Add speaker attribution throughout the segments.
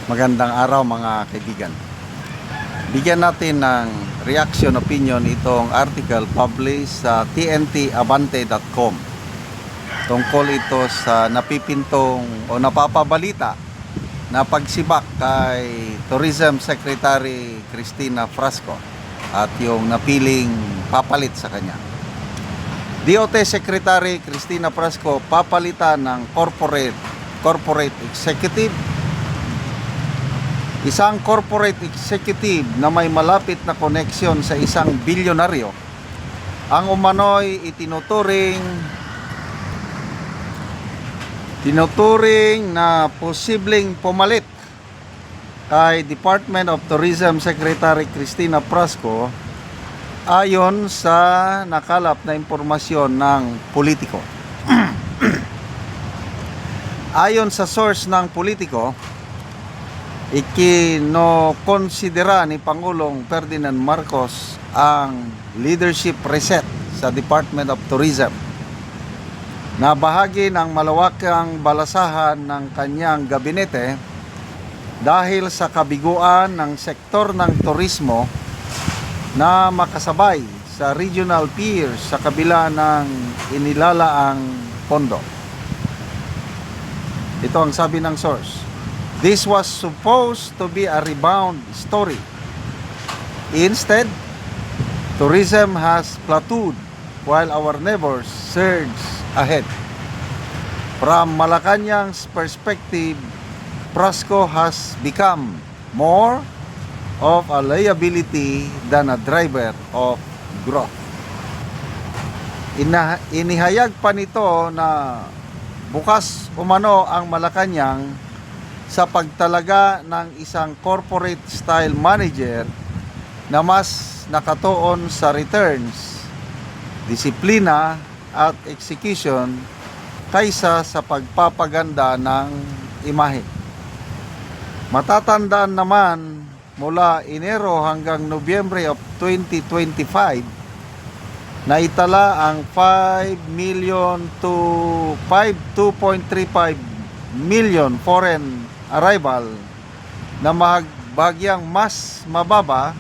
Speaker 1: Magandang araw mga kaibigan. Bigyan natin ng reaction opinion itong article published sa tntabante.com. Tungkol ito sa napipintong o napapabalita na pagsibak kay Tourism Secretary Cristina Frasco at yung napiling papalit sa kanya. DOT Secretary Cristina Frasco papalitan ng corporate executive. Isang corporate executive na may malapit na koneksyon sa isang bilyonaryo ang umano'y itinuturing na posibleng pumalit kay Department of Tourism Secretary Cristina Frasco ayon sa nakalap na impormasyon ng politiko. Ayon sa source ng politiko, ikinokonsidera ni Pangulong Ferdinand Marcos ang leadership reset sa Department of Tourism na bahagi ng malawakang balasahan ng kanyang gabinete dahil sa kabiguan ng sektor ng turismo na makasabay sa regional peers sa kabila ng inilalaang pondo. Ito ang sabi ng source. This was supposed to be a rebound story. Instead, tourism has plateaued while our neighbors surge ahead. From Malacanang's perspective, Frasco has become more of a liability than a driver of growth. Inihayag pa nito na bukas umano ang Malacanang sa pagtalaga ng isang corporate style manager na mas nakatuon sa returns, disiplina at execution kaysa sa pagpapaganda ng imahe. Matatandaan naman mula Enero hanggang Nobyembre of 2025 na itala ang 5 million to 2.35 million foreign arrival na bagyang mas mababa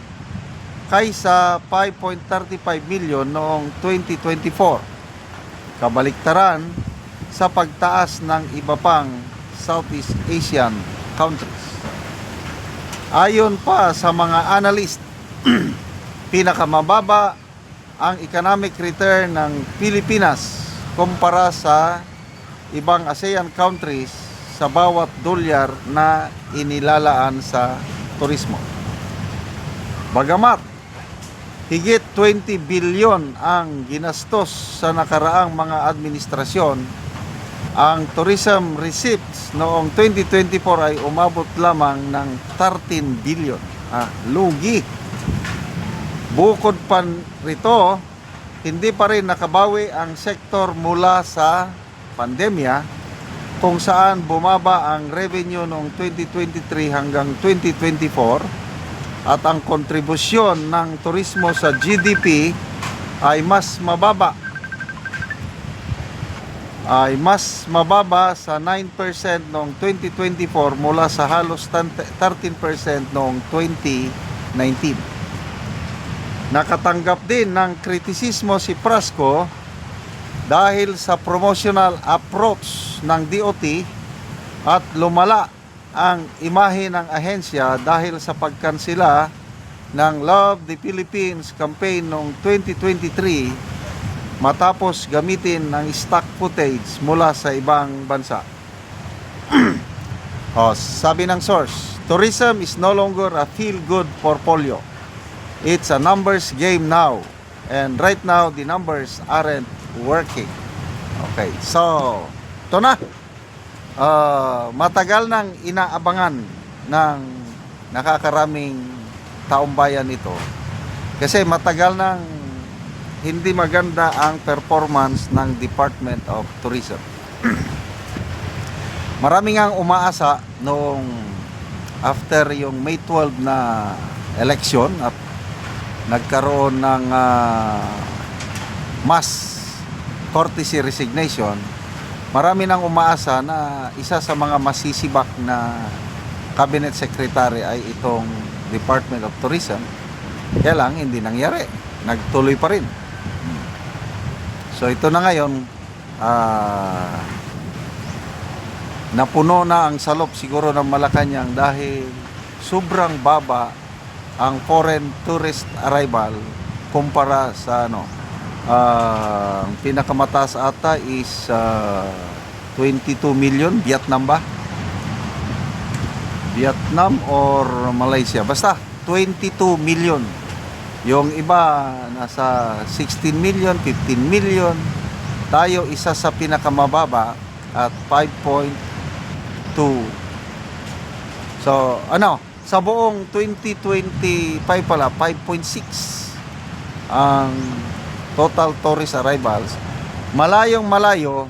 Speaker 1: kaysa 5.35 million noong 2024. Kabaliktaran sa pagtaas ng iba pang Southeast Asian countries. Ayon pa sa mga analyst, pinakamababa ang economic return ng Pilipinas kumpara sa ibang ASEAN countries sa bawat dolyar na inilalaan sa turismo. Bagamat higit 20 bilyon ang ginastos sa nakaraang mga administrasyon, ang tourism receipts noong 2024 ay umabot lamang ng 13 billion. Lugi. Bukod pa rito, hindi pa rin nakabawi ang sektor mula sa pandemya, kung saan bumaba ang revenue noong 2023 hanggang 2024 at ang kontribusyon ng turismo sa GDP ay mas mababa sa 9% noong 2024 mula sa halos 13% noong 2019. Nakatanggap din ng kritisismo si Frasco dahil sa promotional approach ng DOT at lumala ang imahe ng ahensya dahil sa pagkansela ng Love the Philippines campaign noong 2023 matapos gamitin ng stock footage mula sa ibang bansa. Sabi ng source, tourism is no longer a feel-good portfolio. It's a numbers game now. And right now, the numbers aren't working. Okay, so ito na. Matagal nang inaabangan ng nakakaraming taumbayan ito. Kasi matagal nang hindi maganda ang performance ng Department of Tourism. Marami ngang umaasa noong after yung May 12 na election at nagkaroon ng mass courtesy resignation, marami nang umaasa na isa sa mga masisibak na cabinet secretary ay itong Department of Tourism. Kaya lang hindi nangyari, nagtuloy pa rin. So ito na ngayon, napuno na ang salop siguro ng Malacanang dahil sobrang baba ang foreign tourist arrival kumpara sa ang pinakamataas ata is 22 million. Vietnam ba? Vietnam or Malaysia, basta 22 million. Yung iba nasa 16 million, 15 million. Tayo isa sa pinakamababa at 5.2. So sa buong 2025 pala 5.6 ang total tourist arrivals. Malayong malayo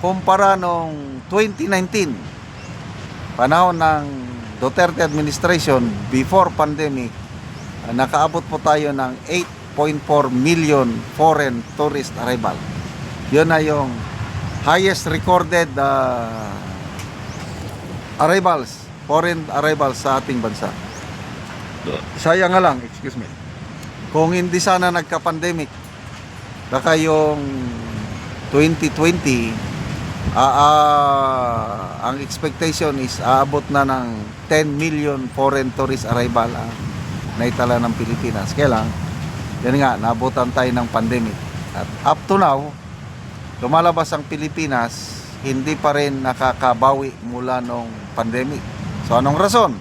Speaker 1: kumpara nung 2019, panahon ng Duterte administration before pandemic. Nakaabot po tayo ng 8.4 million foreign tourist arrival. Yun na yung highest recorded arrivals, foreign arrivals sa ating bansa. Sayang nga lang, excuse me, kung hindi sana nagka-pandemic, baka yung 2020 ang expectation is aabot na ng 10 million foreign tourist arrival naitala ng Pilipinas. Kaya lang, yan nga, naabutan tayo ng pandemic. At up to now, lumalabas ang Pilipinas, hindi pa rin nakakabawi mula nung pandemic. So, anong rason?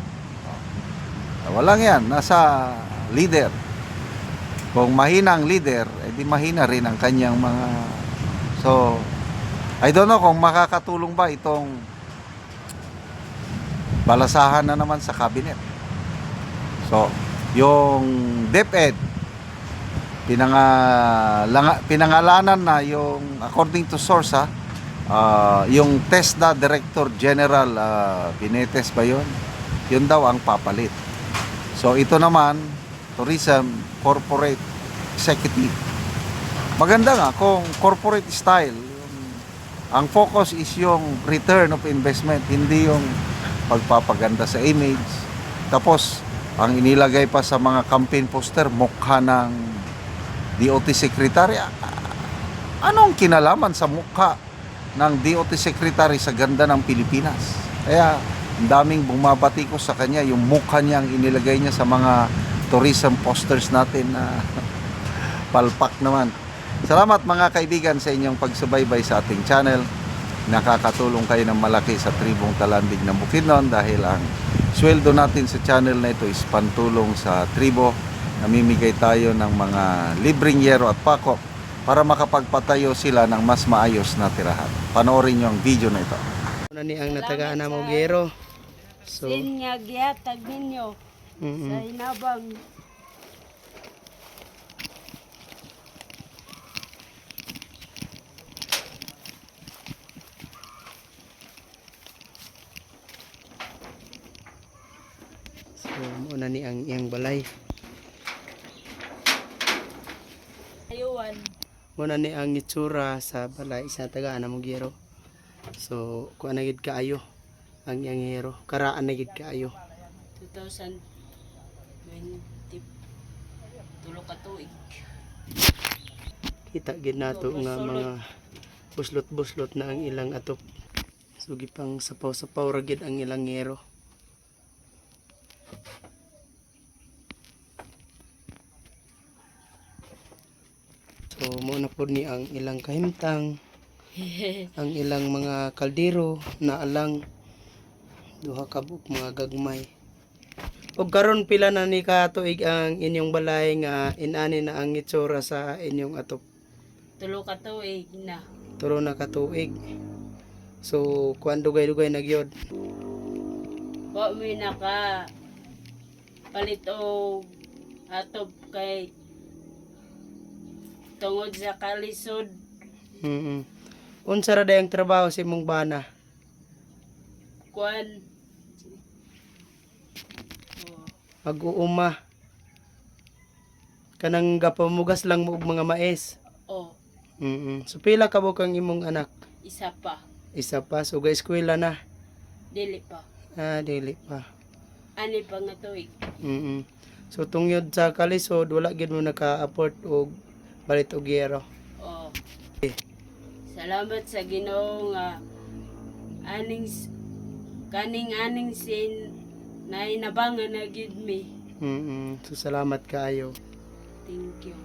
Speaker 1: Walang yan, nasa leader. Kung mahina ang leader, edi mahina rin ang kanyang mga... So, I don't know kung makakatulong ba itong balasahan na naman sa cabinet. So, yung DepEd, pinangalanan na yung, according to source, yung TESDA Director General, Pinetes ba yun? Yun daw ang papalit. So, ito naman, Tourism Corporate Executive. Maganda nga kung corporate style, ang focus is yung return of investment, hindi yung pagpapaganda sa image. Tapos, ang inilagay pa sa mga campaign poster, mukha ng DOT Secretary. Anong kinalaman sa mukha ng DOT Secretary sa ganda ng Pilipinas? Kaya, ang daming bumabati ko sa kanya, yung mukha niyang inilagay niya sa mga tourism posters natin na palpak naman. Salamat mga kaibigan sa inyong pagsubaybay sa ating channel. Nakakatulong kayo ng malaki sa tribong Talandig ng Bukidnon dahil ang sweldo natin sa channel na ito is pantulong sa tribo. Namimigay tayo ng mga libreng yero at pakop para makapagpatayo sila ng mas maayos na tirahan. Panoorin nyo ang video na ito.
Speaker 2: Ano ni ang natagaan na mo gero? So,
Speaker 3: Sinya gihatag ninyo sa hinabang.
Speaker 2: muna ni ang iyang balay.
Speaker 3: Ayuwan.
Speaker 2: Muna ni ang itsura sa balay sa tagaan na mo gero. So, kung anagid kaayo ang iyang gero, karaan na gid kaayo.
Speaker 3: 2020 tulo ka tuig.
Speaker 2: Kita gid nato nga mga buslot-buslot na ang ilang atop. So, gipang sapaw-sapaw ra gid ang ilang gero. So, muna po ni ang ilang kahimtang, ang ilang mga kaldero na alang duha ka buok mga gagmay. Og karon pila na ni katuig ang inyong balay nga inani na ang itsura sa inyong atop?
Speaker 3: Tulo ka tuig na.
Speaker 2: Turo na katuig. So, kuan dugay-dugay na gyud.
Speaker 3: Wa mi naka palit og atop kay tungod sa kalisod.
Speaker 2: Unsa ra day ang trabaho sa imong bana?
Speaker 3: Kuan
Speaker 2: Mag-uuma. Kanang gapamugas lang mo og mga mais.
Speaker 3: o
Speaker 2: So pila ka buok ang imong anak?
Speaker 3: isa pa.
Speaker 2: Isa pa, so ga eskwela na.
Speaker 3: Dili pa.
Speaker 2: Dili pa.
Speaker 3: Ani pa nga tuig.
Speaker 2: Mm. So tungyod sa kalisod wala gid mo naka-afford og balit og yero.
Speaker 3: Oh. Salamat sa Ginoo nga kaning sin na inabangan na gid mi.
Speaker 2: So salamat kaayo.
Speaker 3: Thank you.